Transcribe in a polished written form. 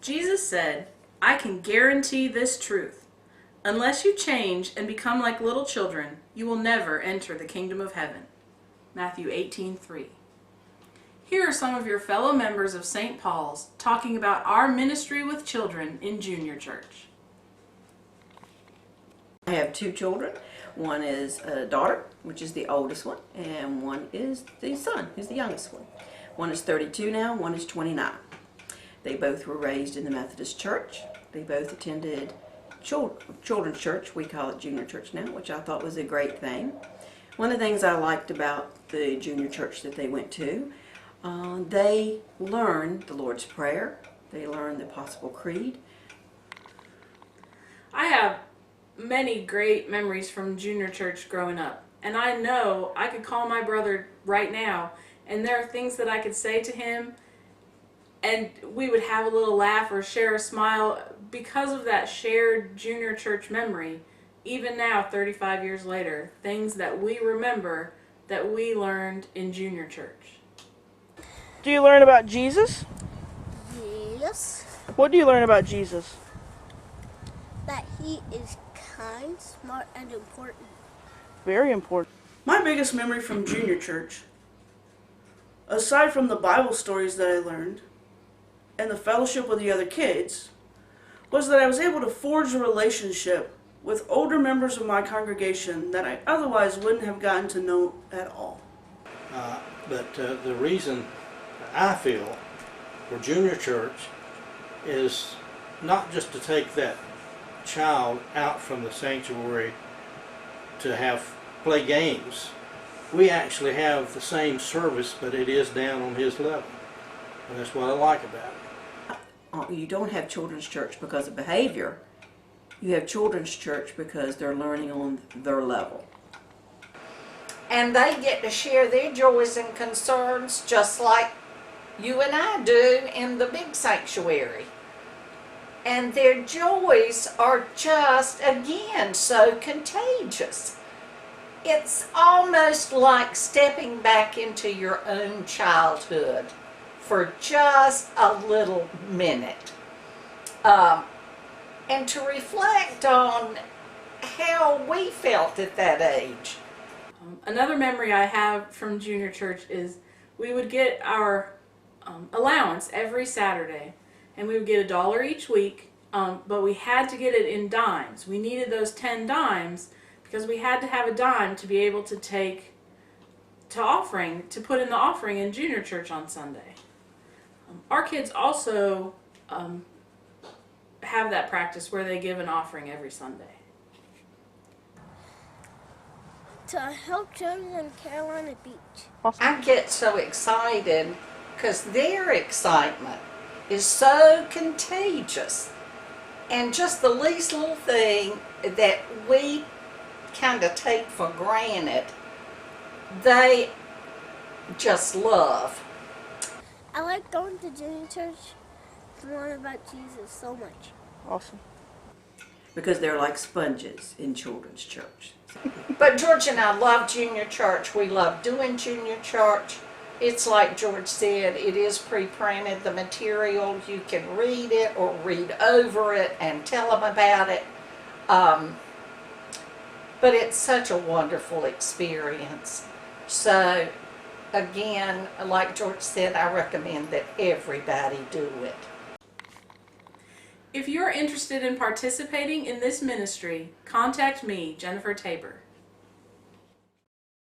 Jesus said, "I can guarantee this truth. Unless you change and become like little children, you will never enter the kingdom of heaven." Matthew 18:3. Here are some of your fellow members of St. Paul's talking about our ministry with children in junior church. I have two children. One is a daughter, which is the oldest one, and one is the son, who's the youngest one. One is 32 now, one is 29. They both were raised in the Methodist Church. They both attended children's church, we call it junior church now, which I thought was a great thing. One of the things I liked about the junior church that they went to, they learned the Lord's Prayer, they learned the Apostle Creed. I have many great memories from junior church growing up, and I know I could call my brother right now and there are things that I could say to him and we would have a little laugh or share a smile because of that shared junior church memory. Even now, 35 years later, things that we remember that we learned in junior church. Do you learn about Jesus? Yes. What do you learn about Jesus? That he is kind, smart, and important. Very important. My biggest memory from junior church, aside from the Bible stories that I learned and the fellowship with the other kids, was that I was able to forge a relationship with older members of my congregation that I otherwise wouldn't have gotten to know at all. But the reason I feel for junior church is not just to take that child out from the sanctuary to play games. We actually have the same service, but it is down on his level, and that's what I like about it. You don't have children's church because of behavior. You have children's church because they're learning on their level. And they get to share their joys and concerns just like you and I do in the big sanctuary. And their joys are just, again, so contagious. It's almost like stepping back into your own childhood for just a little minute. And to reflect on how we felt at that age. Another memory I have from junior church is we would get our allowance every Saturday, and we would get $1 each week, but we had to get it in dimes. We needed those 10 dimes because we had to have a dime to be able to take to put in the offering in junior church on Sunday. Our kids also have that practice where they give an offering every Sunday. To help children in Carolina Beach. I get so excited because their excitement is so contagious. And just the least little thing that we kind of take for granted, they just love. I like going to junior church to learn about Jesus so much. Awesome. Because they're like sponges in children's church. But George and I love junior church. We love doing junior church. It's like George said, it is pre-printed, the material. You can read it or read over it and tell them about it. But it's such a wonderful experience. So, again, like George said, I recommend that everybody do it. If you're interested in participating in this ministry, contact me, Jennifer Tabor.